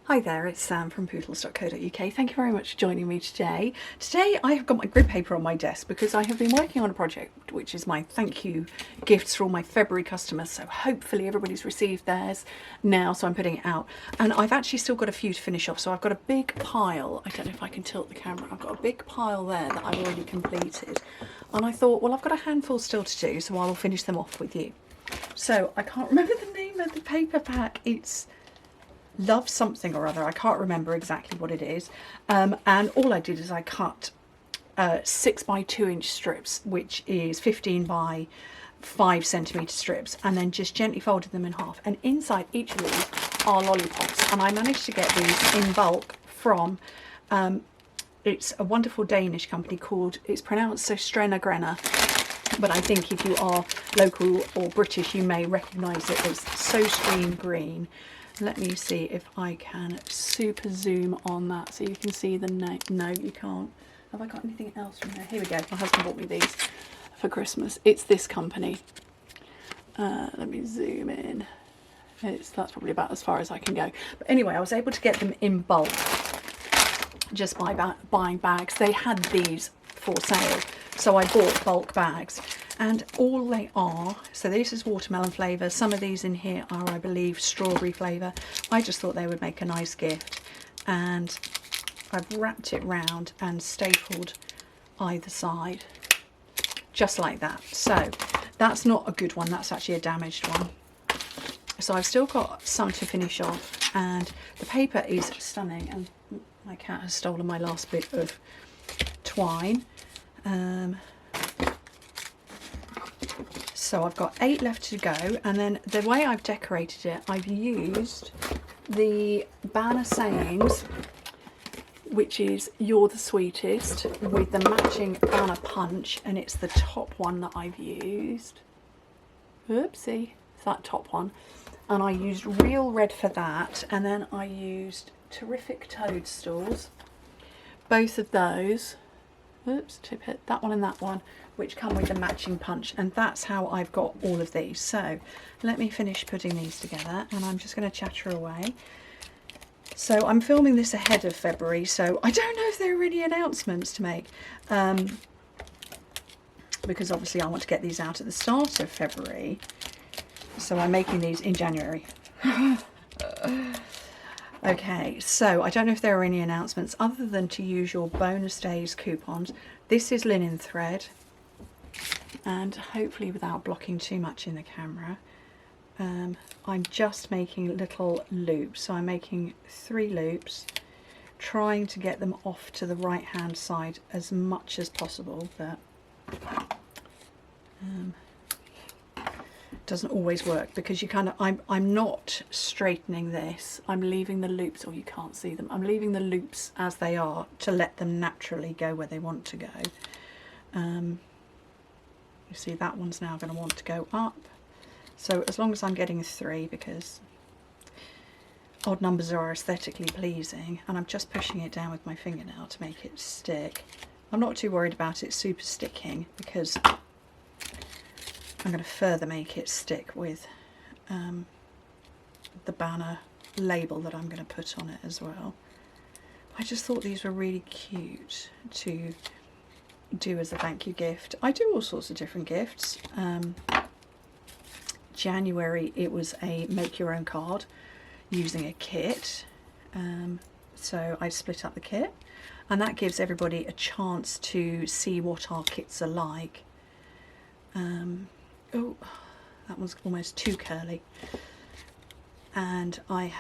Hi there, it's Sam from Pootles.co.uk. Thank you very much for joining me today. Today I have got my grid paper on my desk because I have been working on a project which is my thank you gifts for all my February customers. So hopefully everybody's received theirs now, so I'm putting it out. And I've actually still got a few to finish off. So I've got a big pile. I don't know if I can tilt the camera. I've got a big pile there that I've already completed. And I thought, well, I've got a handful still to do, so I will finish them off with you. So I can't remember the name of the paper pack. It's Love something or other. I can't remember exactly what it is. And all I did is I cut 6 by 2 inch strips, which is 15 by 5 centimetre strips, and then just gently folded them in half. And inside each of these are lollipops. And I managed to get these in bulk from, it's a wonderful Danish company called, it's pronounced so Strenna Grenna, but I think if you are local or British, you may recognise it as So Stream Green. Let me see if I can super zoom on that so you can see the name. No, you can't. Have I got anything else from there? Here we go. My husband bought me these for Christmas. It's this company. Let me zoom in. That's probably about as far as I can go. But anyway, I was able to get them in bulk just by buying bags. They had these for sale, so I bought bulk bags. And all they are, so this is watermelon flavour. Some of these in here are, I believe, strawberry flavour. I just thought they would make a nice gift. And I've wrapped it round and stapled either side, just like that. So that's not a good one, that's actually a damaged one. So I've still got some to finish off, and the paper is stunning. And my cat has stolen my last bit of twine. So I've got 8 left to go, and then the way I've decorated it, I've used the banner sayings, which is "You're the sweetest," with the matching banner punch, and it's the top one that I've used. Oopsie, it's that top one. And I used real red for that, and then I used Terrific Toadstools, both of those. Oops, tip it, that one and that one, which come with the matching punch, and that's how I've got all of these. So let me finish putting these together, and I'm just going to chatter away. So I'm filming this ahead of February, so I don't know if there are any announcements to make, because obviously I want to get these out at the start of February, so I'm making these in January. Okay, so I don't know if there are any announcements other than to use your bonus days coupons. This is linen thread, and hopefully without blocking too much in the camera, I'm just making little loops. So I'm making 3 loops, trying to get them off to the right hand side as much as possible, but doesn't always work because you kind of, I'm not straightening this, I'm leaving the loops, or you can't see them, I'm leaving the loops as they are to let them naturally go where they want to go. You see that one's now going to want to go up, so as long as I'm getting 3, because odd numbers are aesthetically pleasing, and I'm just pushing it down with my fingernail to make it stick. I'm not too worried about it super sticking because I'm going to further make it stick with the banner label that I'm going to put on it as well. I just thought these were really cute to do as a thank you gift. I do all sorts of different gifts. January it was a make your own card using a kit. So I split up the kit, and that gives everybody a chance to see what our kits are like. Oh, that one's almost too curly. And I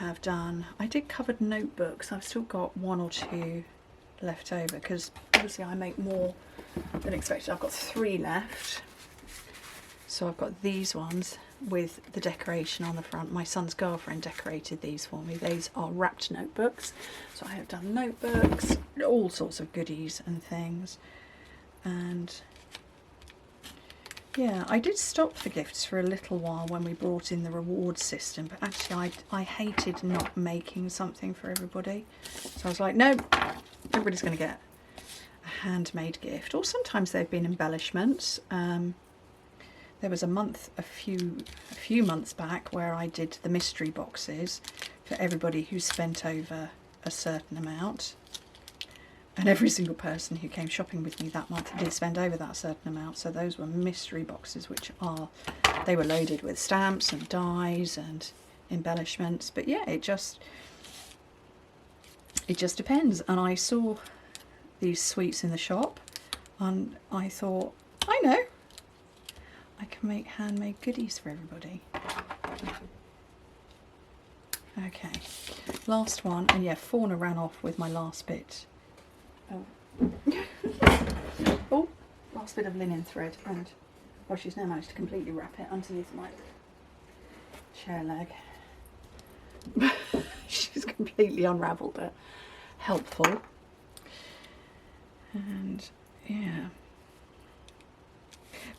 did covered notebooks. I've still got 1 or 2 left over because obviously I make more than expected. I've got 3 left. So I've got these ones with the decoration on the front. My son's girlfriend decorated these for me. These are wrapped notebooks. So I have done notebooks, all sorts of goodies and things. And yeah, I did stop the gifts for a little while when we brought in the reward system, but actually I hated not making something for everybody. So I was like, no, everybody's going to get a handmade gift. Or sometimes they've been embellishments. There was a few months back where I did the mystery boxes for everybody who spent over a certain amount. And every single person who came shopping with me that month did spend over that certain amount. So those were mystery boxes, which are, they were loaded with stamps and dies and embellishments. But yeah, it just depends. And I saw these sweets in the shop and I thought, I know, I can make handmade goodies for everybody. Okay, last one. And yeah, Fauna ran off with my last bit. Oh. Oh, last bit of linen thread, and well, she's now managed to completely wrap it underneath my chair leg. She's completely unravelled it. Helpful. And yeah,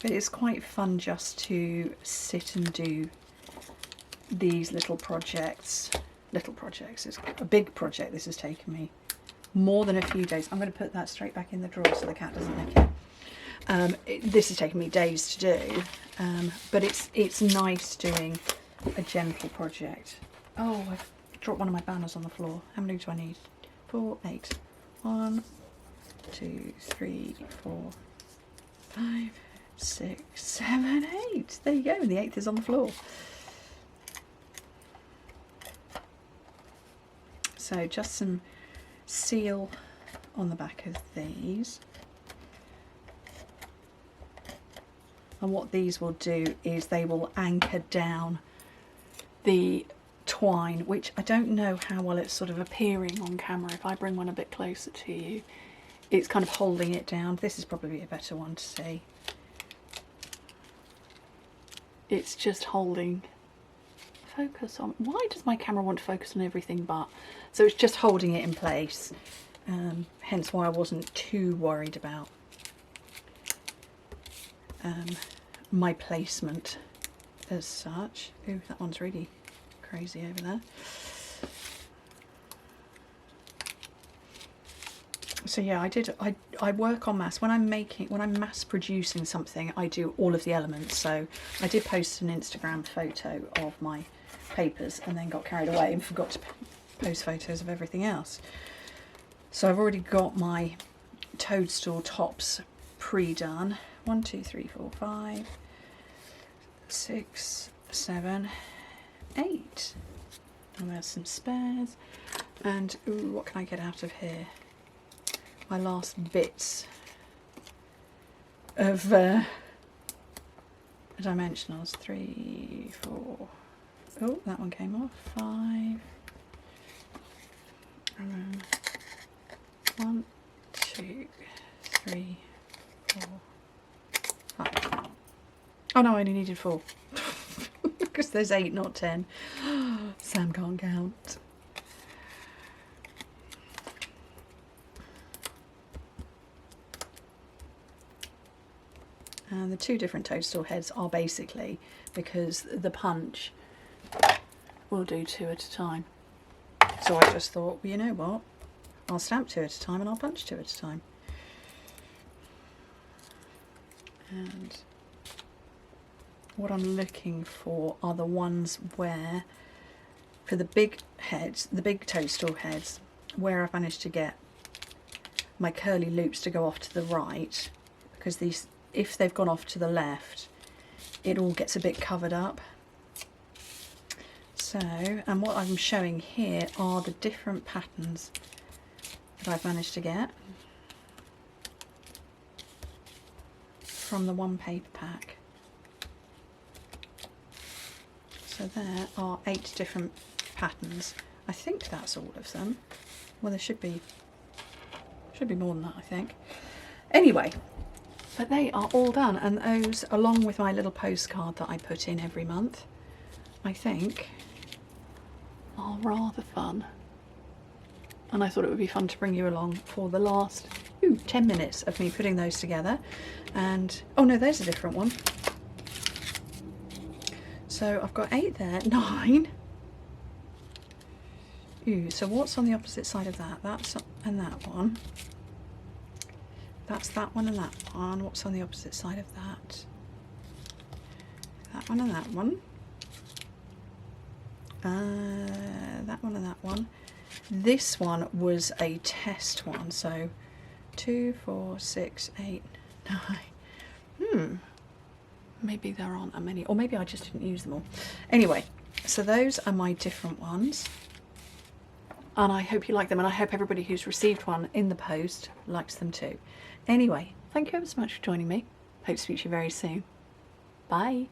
but it's quite fun just to sit and do these little projects. Little projects. It's a big project. This has taken me more than a few days. I'm going to put that straight back in the drawer so the cat doesn't nick it. This has taken me days to do, but it's nice doing a gentle project. Oh, I've dropped one of my banners on the floor. How many do I need? 4, 8. 1, 2, 3, 4, 5, 6, 7, 8. There you go, and the 8th is on the floor. So just some seal on the back of these, and what these will do is they will anchor down the twine, which I don't know how well it's sort of appearing on camera. If I bring one a bit closer to you, it's kind of holding it down. This is probably a better one to see. It's just holding focus on, why does my camera want to focus on everything but? So it's just holding it in place, hence why I wasn't too worried about my placement as such. Ooh, that one's really crazy over there. So yeah, I work on mass. When I'm mass producing something, I do all of the elements. So I did post an Instagram photo of my papers and then got carried away and forgot to post photos of everything else. So I've already got my toadstool tops pre-done. 1, 2, 3, 4, 5, 6, 7, 8. And there's some spares. And ooh, what can I get out of here? My last bits of dimensionals. 3, 4. Oh, that one came off. 5. 1, 2, 3, 4, 5. Oh no, I only needed 4 because there's 8, not 10. Sam can't count. And the 2 different toadstool heads are basically because the punch will do 2 at a time. So I just thought, well, you know what? I'll stamp 2 at a time and I'll punch 2 at a time. And what I'm looking for are the ones where, for the big heads, the big toadstool heads, where I've managed to get my curly loops to go off to the right, because these, if they've gone off to the left, it all gets a bit covered up. So, and what I'm showing here are the different patterns that I've managed to get from the one paper pack. So there are 8 different patterns. I think that's all of them. Well, there should be more than that, I think. Anyway, but they are all done, and those, along with my little postcard that I put in every month, I think are rather fun. And I thought it would be fun to bring you along for the last 10 minutes of me putting those together. And oh no, there's a different one. So I've got 8 there, 9. Ooh, so what's on the opposite side of that? That's, and that one. That's that one and that one. What's on the opposite side of that? That one and that one. That one and that one. This one was a test one, so 2, 4, 6, 8, 9. Maybe there aren't that many, or maybe I just didn't use them all. Anyway, so those are my different ones, and I hope you like them, and I hope everybody who's received one in the post likes them too. Anyway, thank you ever so much for joining me. Hope to speak to you very soon. Bye.